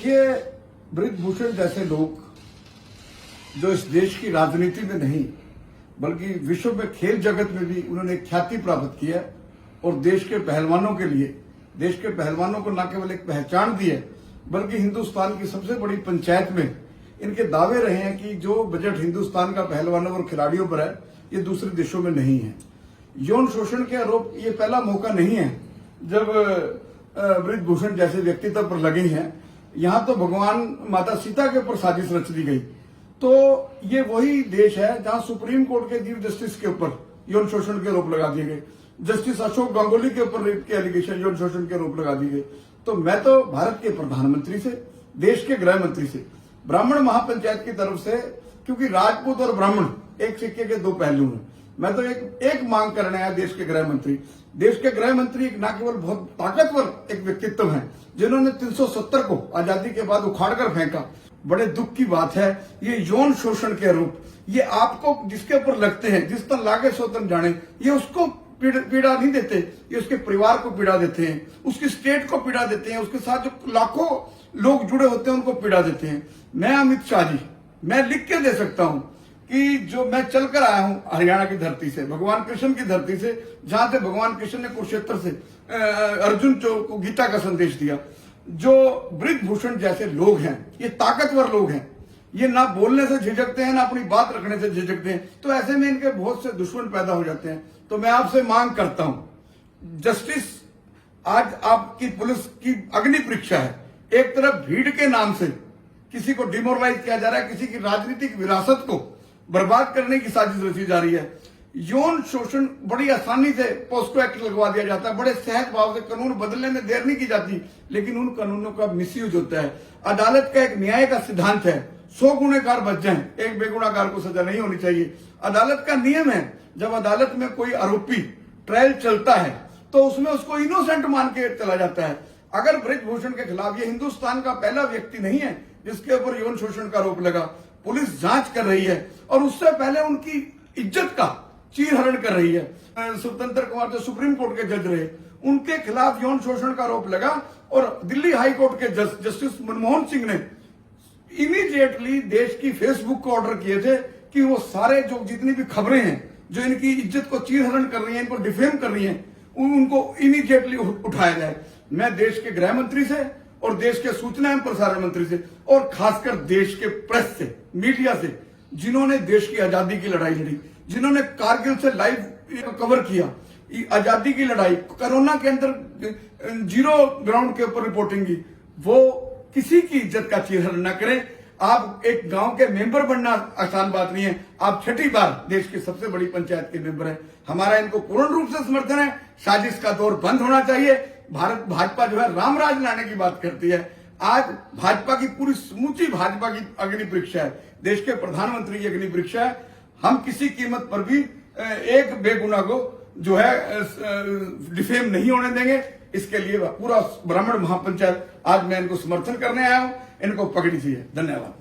देखिए, बृजभूषण जैसे लोग जो इस देश की राजनीति में नहीं बल्कि विश्व में खेल जगत में भी उन्होंने ख्याति प्राप्त की है और देश के पहलवानों के लिए, देश के पहलवानों को न केवल एक पहचान दी है बल्कि हिंदुस्तान की सबसे बड़ी पंचायत में इनके दावे रहे हैं कि जो बजट हिंदुस्तान का पहलवानों और खिलाड़ियों पर है ये दूसरे देशों में नहीं है। यौन शोषण के आरोप ये पहला मौका नहीं है जब बृजभूषण जैसे व्यक्तित्व पर लगे हैं। यहां तो भगवान माता सीता के ऊपर साजिश रच दी गई। तो ये वही देश है जहां सुप्रीम कोर्ट के चीफ जस्टिस के ऊपर यौन शोषण के आरोप लगा दिए गए, जस्टिस अशोक गांगुली के ऊपर रेप के एलिगेशन, यौन शोषण के आरोप लगा दिए गए। तो मैं तो भारत के प्रधानमंत्री से, देश के गृह मंत्री से, ब्राह्मण महापंचायत की तरफ से, क्योंकि राजपूत और ब्राह्मण एक सिक्के के दो पहलू हैं, मैं तो एक मांग करने आया देश के गृह मंत्री। देश के गृह मंत्री एक न केवल बहुत ताकतवर एक व्यक्तित्व हैं जिन्होंने 370 को आजादी के बाद उखाड़कर फेंका। बड़े दुख की बात है ये यौन शोषण के आरोप, ये आपको जिसके ऊपर लगते हैं, जिस पर लागे सो तन जाने, ये उसको पीड़ा नहीं देते, ये उसके परिवार को पीड़ा देते हैं, उसकी स्टेट को पीड़ा देते हैं, उसके साथ जो लाखों लोग जुड़े होते हैं उनको पीड़ा देते हैं। मैं अमित शाह जी, मैं लिख के दे सकता हूं कि जो मैं चलकर आया हूं हरियाणा की धरती से, भगवान कृष्ण की धरती से, जहां से भगवान कृष्ण ने कुरुक्षेत्र से अर्जुन को गीता का संदेश दिया। जो बृजभूषण जैसे लोग हैं ये ताकतवर लोग हैं, ये ना बोलने से झिझकते हैं ना अपनी बात रखने से झिझकते हैं, तो ऐसे में इनके बहुत से दुश्मन पैदा हो जाते हैं। तो मैं आपसे मांग करता हूं, जस्टिस, आज आपकी पुलिस की अग्नि परीक्षा है। एक तरफ भीड़ के नाम से किसी को डिमोरलाइज किया जा रहा है, किसी की राजनीतिक विरासत को बर्बाद करने की साजिश रची जा रही है। यौन शोषण बड़ी आसानी से पोस्को एक्ट लगवा दिया जाता है, बड़े सहज भाव से कानून बदलने में देर नहीं की जाती, लेकिन उन कानूनों का मिसयूज होता है। अदालत का एक न्याय का सिद्धांत है, 100 गुनहगार बच जाएं, एक बेगुनाहगार को सजा नहीं होनी चाहिए। अदालत का नियम है, जब अदालत में कोई आरोपी ट्रायल चलता है तो उसमें उसको इनोसेंट मान के चला जाता है। अगर बृजभूषण के खिलाफ, ये हिंदुस्तान का पहला व्यक्ति नहीं है जिसके ऊपर यौन शोषण का आरोप लगा, पुलिस जांच कर रही है और उससे पहले उनकी इज्जत का चीरहरण कर रही है। स्वतंत्र कुमार जो सुप्रीम कोर्ट के जज रहे, उनके खिलाफ यौन शोषण का आरोप लगा और दिल्ली हाई कोर्ट के जस्टिस मनमोहन सिंह ने इमीडिएटली देश की फेसबुक को ऑर्डर किए थे कि वो सारे जो जितनी भी खबरें हैं जो इनकी इज्जत को चीरहरण कर रही हैं, इनको डिफेम कर रही हैं, उनको इमीडिएटली उठाया जाए। मैं देश के गृह मंत्री से और देश के सूचना एवं प्रसारण मंत्री से और खासकर देश के प्रेस से, मीडिया से, जिन्होंने देश की आजादी की लड़ाई लड़ी, जिन्होंने कारगिल से लाइव कवर किया, आजादी की लड़ाई, कोरोना के अंदर जीरो ग्राउंड के ऊपर रिपोर्टिंग की, वो किसी की इज्जत का चीरहरण न करें। आप एक गांव के मेंबर बनना आसान बात नहीं है, आप 6ठी बार देश की सबसे बड़ी पंचायत के मेंबर हैं। हमारा इनको पूर्ण रूप से समर्थन है। साजिश का दौर बंद होना चाहिए। भाजपा जो है रामराज लाने की बात करती है। आज भाजपा की पूरी समूची भाजपा की अग्नि परीक्षा है, देश के प्रधानमंत्री की अग्नि परीक्षा है। हम किसी कीमत पर भी एक बेगुनाह को जो है डिफेम नहीं होने देंगे। इसके लिए पूरा ब्राह्मण महापंचायत आज मैं इनको समर्थन करने आया हूं, इनको पकड़ी चाहिए। धन्यवाद।